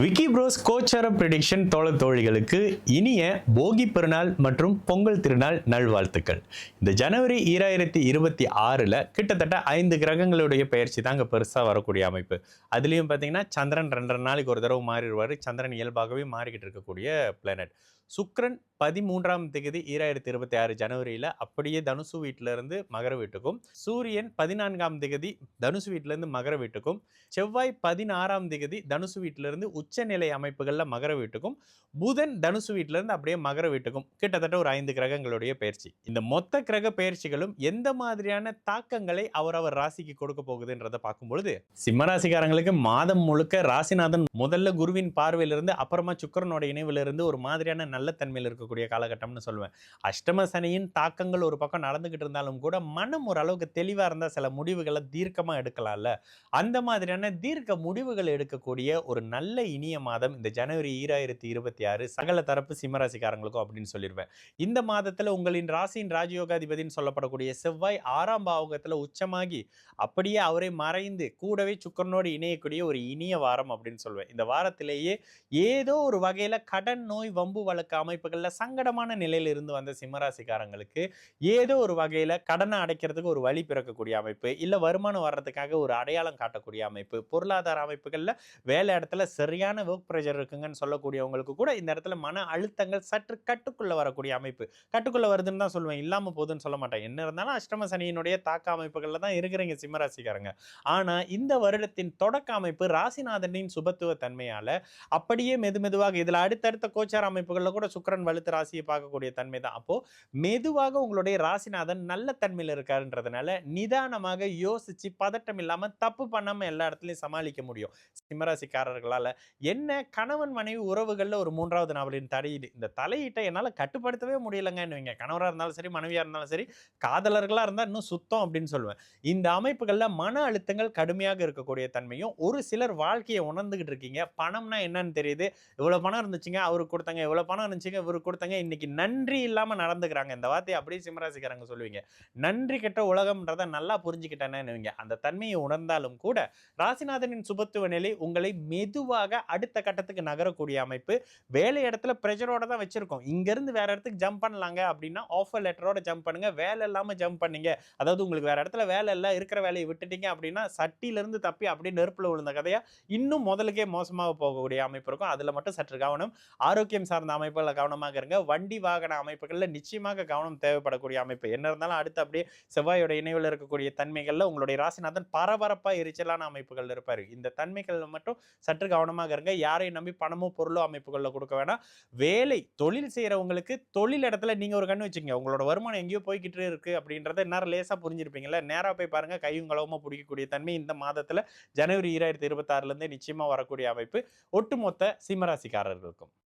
Vicky pros கோச்சார prediction தோழிகளுக்கு இனிய போகி பெருநாள் மற்றும் பொங்கல் திருநாள் நல்வாழ்த்துக்கள். இந்த ஜனவரி 2026 கிட்டத்தட்ட 5 கிரகங்களுடைய பெயர்ச்சி தாங்க பெருசாக வரக்கூடிய அமைப்பு. அதுலேயும் பார்த்தீங்கன்னா சந்திரன் 2.5 நாளைக்கு ஒரு தடவை மாறிடுவார். சந்திரன் இயல்பாகவே மாறிக்கிட்டு இருக்கக்கூடிய பிளானட். சுக்ரன் 13ஆம் தேதி 2026 ஜனவரியில் அப்படியே தனுசு வீட்டிலிருந்து மகர வீட்டுக்கும், சூரியன் 14ஆம் தேதி தனுசு வீட்டிலிருந்து மகர வீட்டுக்கும், செவ்வாய் 16ஆம் தேதி தனுசு வீட்டிலிருந்து உச்சநிலை அமைப்புகளில் மகர வீட்டுக்கும், புதன் தனுசு வீட்டிலிருந்து அப்படியே மகர வீட்டுக்கும் கிட்டத்தட்ட ஒரு 5 கிரகங்களுடைய பயிற்சி. இந்த மொத்த கிரக பயிற்சிகளும் எந்த மாதிரியான தாக்கங்களை அவரவர் ராசிக்கு கொடுக்க போகுதுன்றதை பார்க்கும்பொழுது, சிம்மராசிக்காரங்களுக்கு மாதம் முழுக்க ராசிநாதன் முதல்ல குருவின் பார்வையிலிருந்து அப்புறமா சுக்கிரனோட இணைவிலிருந்து ஒரு மாதிரியான நல்ல தன்மையில் இருக்கக்கூடிய காலகட்டம்னு சொல்லுவேன். அஷ்டம சனியின் தாக்கங்கள் ஒரு பக்கம் நடந்துகிட்டு இருந்தாலும் கூட மனம் ஓரளவுக்கு தெளிவா இருந்தா சில முடிவுகளை தீர்க்கமா எடுக்கலாம்ல. அந்த மாதிரியான தீர்க்க முடிவுகள் எடுக்கக்கூடிய ஒரு நல்ல இனிய மாதம் இந்த ஜனவரி 2026 சகல தரப்பு சிம்மராசிக்காரங்களுக்கும் அப்படின்னு சொல்லிடுவேன். இந்த மாதத்துல உங்களின் ராசியின் ராஜயோகாதிபதினு சொல்லப்படக்கூடிய செவ்வாய் 6ஆம் பாவகத்துல உச்சமாகி அப்படியே அவரை மறைந்து கூடவே சுக்கிரனோடு இணையக்கூடிய ஒரு இனிய வாரம் அப்படின்னு சொல்லுவேன். இந்த வாரத்திலேயே ஏதோ ஒரு வகையில கடன், நோய், வம்பு வழக்கு அமைப்புகள்ல சங்கடமான நிலையில இருந்து வந்த சிம்மராசிக்காரங்களுக்கு ஏதோ ஒரு வகையில கடனை அடைக்கிறதுக்கு ஒரு வழி பிறக்கக்கூடிய அமைப்பு, இல்ல வருமானம் வர்றதுக்காக ஒரு அடையாளம் காட்டக்கூடிய அமைப்பு, பொருளாதார அமைப்புகள்ல வேலை இடத்துல சரியான ஒர்க் ப்ரெஷர் இருக்குங்கன்னு சொல்லக்கூடியவங்களுக்கு கூட இந்த இடத்துல மன அழுத்தங்கள் சற்று கட்டுக்குள்ள வரக்கூடிய அமைப்பு. கட்டுக்குள்ள வருதுன்னு தான் சொல்லுவேன், இல்லாம போகுதுன்னு சொல்ல மாட்டேன். என்ன இருந்தாலும் அஷ்டம சனியினுடைய தாக்க அமைப்புகள்ல தான் இருக்கிறீங்க சிம்மராசிக்காரங்க. ஆனா இந்த வருடத்தின் தொடக்க அமைப்பு ராசிநாதனின் சுபத்துவ தன்மையால அப்படியே மெதுவாக இதுல அடுத்தடுத்த கோச்சார அமைப்புகள்ல கூட சுக்கிரன் வலுத்து ராசியை பார்க்கக்கூடிய தன்மை தான். அப்போ மெதுவாக உங்களுடைய ராசிநாதன் நல்ல தன்மையில் இருக்காருன்றதுனால நிதானமாக யோசிச்சு பதட்டம் இல்லாம தப்பு பண்ணாம எல்லா இடத்துலையும் சமாளிக்க முடியும் சிம்மராசிக்காரர்களால. என்ன கணவன் மனைவி உறவுகள்ல ஒரு 3வது நபரின் தலையீடு, இந்த தலையீட்டை என்னால கட்டுப்படுத்தவே முடியலங்கன்னு கணவரா இருந்தாலும் சரி, மனைவியா இருந்தாலும் சரி, காதலர்களா இருந்தா இன்னும் சுத்தம் அப்படின்னு சொல்லுவேன். இந்த அமைப்புகள்ல மன அழுத்தங்கள் கடுமையாக இருக்கக்கூடிய தன்மையும், ஒரு சிலர் வாழ்க்கையை உணர்ந்துகிட்டு இருக்கீங்க. பணம்னா என்னன்னு தெரியுது, இவ்வளவு பணம் இருந்துச்சுங்க அவருக்கு கொடுத்தாங்க, இவ்வளவு பணம் இருந்துச்சுங்க இவருக்கு கொடுத்தாங்க, இன்னைக்கு நன்றி இல்லாம நடந்துக்கிறாங்க. இந்த வார்த்தையை அப்படியே சிம்மராசிக்காரங்க சொல்லுவீங்க. நன்றி கெட்ட உலகம்ன்றத நல்லா புரிஞ்சுக்கிட்டேன்னு அந்த தன்மையை உணர்ந்தாலும் கூட ராசிநாதனின் சுபத்துவ நிலை உங்களை மெதுவாக அடுத்த கட்டத்துக்கு நகரக்கூடிய அமைப்பு. வேலை இடத்துல பிரஷரோட தான் வச்சிருக்கோம். இங்க இருந்து வேற இடத்துக்கு ஜம்ப் பண்ணலாங்க அப்படின்னா ஆஃபர் லெட்டரோட ஜம்ப் பண்ணுங்க. வேலை இல்லாம ஜம்ப் பண்ணீங்க, அதாவது உங்களுக்கு வேற இடத்துல வேலை இல்லை, இருக்கிற வேலையை விட்டுட்டீங்க அப்படின்னா சட்டியிலிருந்து தப்பி அப்படியே நெருப்புல விழுந்த கதையா இன்னும் முதலுக்கே மோசமாக போகக்கூடிய அமைப்பு இருக்கும். அதுல மட்டும் சற்று கவனம். ஆரோக்கியம் சார்ந்த அமைப்புகளில் கவனமாக இருங்க. வண்டி வாகன அமைப்புகளில் நிச்சயமாக கவனம் தேவைப்படக்கூடிய அமைப்பு. என்ன இருந்தாலும் அடுத்து அப்படியே செவ்வாயோட இணைவில் இருக்கக்கூடிய தன்மைகளில் உங்களுடைய ராசிநாதன் பரபரப்பா எரிச்சலான அமைப்புகள் இருப்பாரு. இந்த தன்மைகள் மட்டும் சற்று கவனமாக இருங்க. யாரையும் நம்பி பணமோ பொருளோ அமைப்புகளில் கொடுக்க வேணாம். வேலை தொழில் செய்யறவங்களுக்கு தொழில் இடத்துல நீங்க ஒரு கண்ணு வச்சுங்க. உங்களோட வருமானம் எங்கேயோ போய்கிட்டு இருக்கு அப்படின்றத நேரம் லேசா புரிஞ்சிருப்பீங்கல்ல. நேரா போய் பாருங்க, கையும் களவுமா பிடிக்கக்கூடிய தன்மை இந்த மாதத்துல ஜனவரி 2026 நிச்சயமா வரக்கூடிய அமைப்பு ஒட்டுமொத்த சிம்மராசிக்காரர்களுக்கும்.